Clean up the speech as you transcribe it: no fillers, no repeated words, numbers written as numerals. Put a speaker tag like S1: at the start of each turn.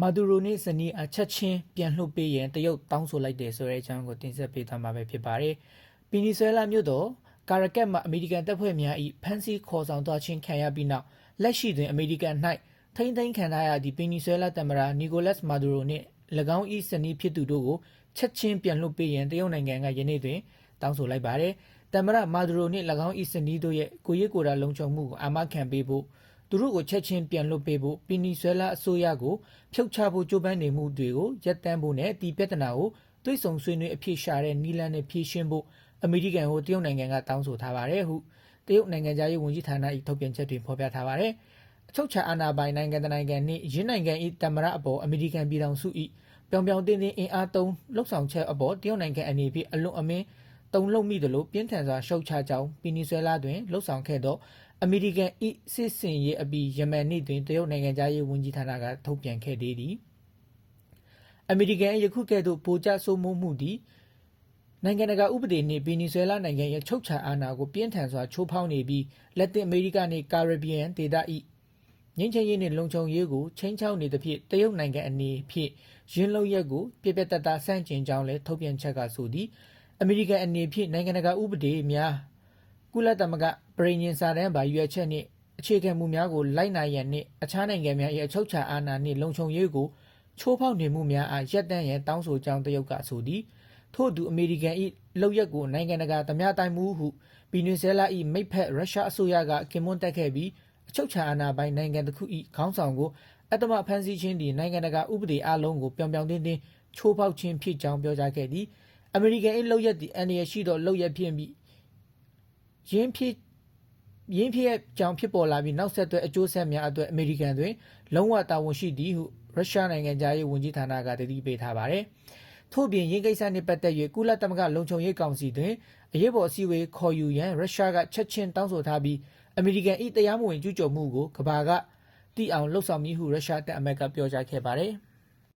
S1: မာဒူရိုနဲ့ဇနီးအချက်ချင်းပြန်လှုပ်ပေးရင်တရုတ်တောင်းဆိုလိုက်တယ်ဆိုတဲ့အကြောင်းကိုတင်ဆက်ပေးသွားမှာပဲဖြစ်ပါတယ်။ပီနီဆွဲလာမြို့တော်ကာရကက်မှာအမေရိကန်တပ်ဖွဲ့များ၏ဖမ်းဆီးခေါ်ဆောင်သွားခြင်းခံရပြီးနောက်လက်ရှိတွင်အမေရိကန်၌ထိန်းသိမ်းခံထားရသည့်ပီနီဆွဲလာသမ္မတနီကိုလတ်မာဒူရိုနှင့်၎င်း၏ဇနီးဖြစ်သူတို့ကိုချက်ချင်းပြန်လှုပ်ပေးရန်တရုတ်နိုင်ငံကယနေ့တွင်တောင်းဆိုလိုက်ပါတယ်။သမ္မတမာဒူရိုနှင့်၎င်း၏ဇနီးတို့ရဲ့ကိုရဲကိုယ်တာလုံခြုံမှုကိုအာမခံပေးဖို့သူတို့ကိုချက်ချင်းပြန်လွှတ်ပေးဖို့ပီနီဆွဲလာအစိုးရကိုဖြုတ်ချဖို့ကြိုးပမ်းနေမှုတွေကိုရပ်တန့်ဖို့နဲ့ဒီပြဿနာကိုသွေးဆုံဆွေးနွေးအဖြစ်ရှာတဲ့နီလန်နဲ့ဖြေရှင်းဖို့အမေရိကန်ကိုတရုတ်နိုင်ငံကတောင်းဆိုထားပါတယ်ဟုတရုတ်နိုင်ငံသားရေးဝန်ကြီးဌာန၏ထုတ်ပြန်ချက်တွင်ဖော်ပြထားပါတယ်။အချုပ်ချာအာဏာပိုင်နိုင်ငံနိုင်ငံနှင့်ရင်းနိုင်ငံ၏သမ္မတအပေါ်အမေရိကန်ပြည်ထောင်စု၏ပြောင်ပြောင်တင်းတင်းအင်အားသုံးလှုပ်ဆောင်ချက်အပေါ်တရုတ်နိုင်ငံအနေဖြင့်အလွန်အမင်းတုံ့လုံမိသလိုပြင်းထန်စွာရှုတ်ချကြောင်းပီနီဆွဲလာတွင်လှုပ်ဆောင်ခဲ့သောအမေရိကန်၏စစ်စင်ရေးအပြီးယမန်နေ့တွင်တရုတ်နိုင်ငံသားရေးဝန်ကြီးဌာနကထုတ်ပြန်ခဲ့သည်အမေရိကန်ယခုကဲ့သို့ပိုကျဆိုးမိုးမှုသည်နိုင်ငံတကာဥပဒေနှင့်ဗီနီဇွဲလားနိုင်ငံရဲ့ချုပ်ချာအာဏာကိုပြင်းထန်စွာချိုးဖောက်နေပြီးလက်တင်အမေရိကနှင့်ကာရစ်ဘီယန်ဒေသ၏ငြိမ်းချမ်းရေးနှင့်လုံခြုံရေးကိုချိန်ချောက်နေသဖြင့်တရုတ်နိုင်ငံအနေဖြင့်ရင်းလုံးရက်ကိုပြပြတတဆန့်ကျင်ကြောင်းလည်းထုတ်ပြန်ချက်ကဆိုသည်အမေရိကန်အနေဖြင့်နိုင်ငံတကာဥပဒေများကုလသမဂ္ဂပြည်ညင်စာတမ်းပါရွေးချက်နှင့်အခြေခံမှုများကိုလိုက်နာရန်နှင့်အခြားနိုင်ငံများ၏အချုပ်ချာအာဏာနှင့်လုံခြုံရေးကိုချိုးဖောက်နေမှုများအားရပ်တန့်ရန်တောင်းဆိုကြောင်းတရုတ်ကဆိုသည်ထို့သူအမေရိကန်၏လောက်ရက်ကိုနိုင်ငံတကာသမျှတိုင်မှုဟုပီနီဆွဲလာ၏မိတ်ဖက်ရုရှားအစိုးရကကင်မွန်းတက်ခဲ့ပြီးအချုပ်ချာအာဏာပိုင်နိုင်ငံတစ်ခု၏ခေါင်းဆောင်ကိုအတ္တမဖမ်းဆီးခြင်းသည်နိုင်ငံတကာဥပဒေအလုံးကိုပြောင်ပြောင်တင်းတင်းချိုးဖောက်ခြင်းဖြစ်ကြောင်းပြောကြားခဲ့သည်အမေရိကန်၏လောက်ရက်သည်အန္တရာယ်ရှိသောလောက်ရက်ဖြစ်ပြီးရင်းဖြစ်ကြောင်းဖြစ်ပေါ်လာပြီးနောက်ဆက်တွဲအကျိုးဆက်များအတွက်အမေရိကန်တွင်လုံးဝတာဝန်ရှိသည်ဟုရုရှားနိုင်ငံသားရေးဝန်ကြီးဌာနကတည်ပြီးပေးထားပါတယ်။ထို့ပြင်ရင်းကိစ္စနှင့်ပတ်သက်၍ကုလသမဂ္ဂလုံခြုံရေးကောင်စီတွင်အရေးပေါ်အစည်းအဝေးခေါ်ယူရန်ရုရှားကချက်ချင်းတောင်းဆိုထားပြီးအမေရိကန်၏တရားမဝင်ကျူးကျော်မှုကိုကမ္ဘာကသိအောင်လှုံ့ဆော်မည်ဟုရုရှားတပ်အမတ်ကပြောကြားခဲ့ပါတယ်။